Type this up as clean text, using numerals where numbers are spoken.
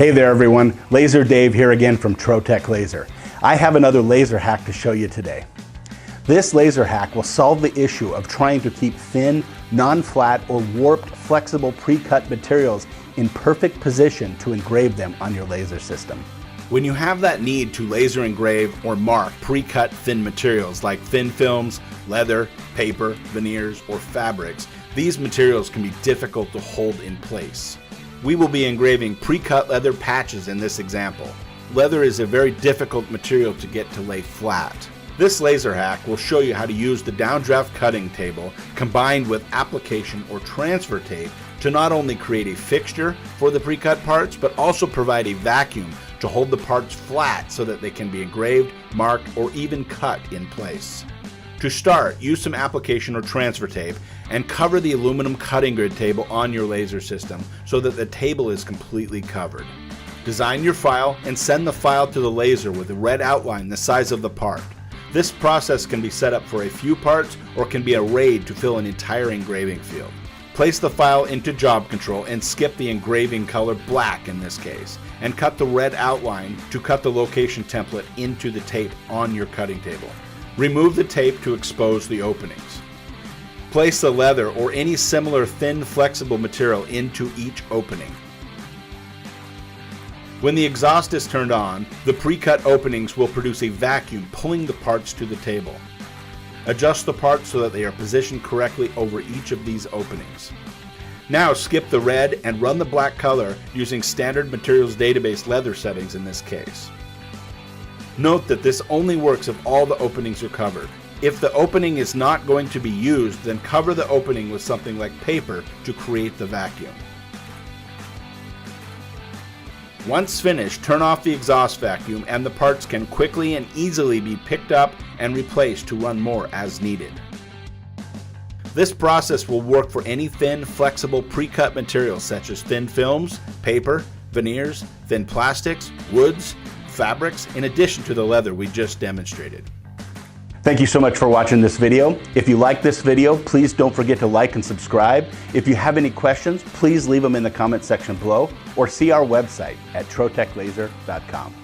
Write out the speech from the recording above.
Hey there everyone, Laser Dave here again from Trotec Laser. I have another laser hack to show you today. This laser hack will solve the issue of trying to keep thin, non-flat or warped flexible pre-cut materials in perfect position to engrave them on your laser system. When you have that need to laser engrave or mark pre-cut thin materials like thin films, leather, paper, veneers, or fabrics, these materials can be difficult to hold in place. We will be engraving pre-cut leather patches in this example. Leather is a very difficult material to get to lay flat. This laser hack will show you how to use the downdraft cutting table combined with application or transfer tape to not only create a fixture for the pre-cut parts, but also provide a vacuum to hold the parts flat so that they can be engraved, marked, or even cut in place. To start, use some application or transfer tape and cover the aluminum cutting grid table on your laser system so that the table is completely covered. Design your file and send the file to the laser with a red outline the size of the part. This process can be set up for a few parts or can be arrayed to fill an entire engraving field. Place the file into job control and skip the engraving color black in this case, and cut the red outline to cut the location template into the tape on your cutting table. Remove the tape to expose the openings. Place the leather or any similar thin flexible material into each opening. When the exhaust is turned on, the pre-cut openings will produce a vacuum pulling the parts to the table. Adjust the parts so that they are positioned correctly over each of these openings. Now skip the red and run the black color using standard materials database leather settings in this case. Note that this only works if all the openings are covered. If the opening is not going to be used, then cover the opening with something like paper to create the vacuum. Once finished, turn off the exhaust vacuum and the parts can quickly and easily be picked up and replaced to run more as needed. This process will work for any thin, flexible pre-cut materials such as thin films, paper, veneers, thin plastics, woods, fabrics, in addition to the leather we just demonstrated. Thank you so much for watching this video. If you like this video, please don't forget to like and subscribe. If you have any questions, please leave them in the comment section below or see our website at troteclaser.com.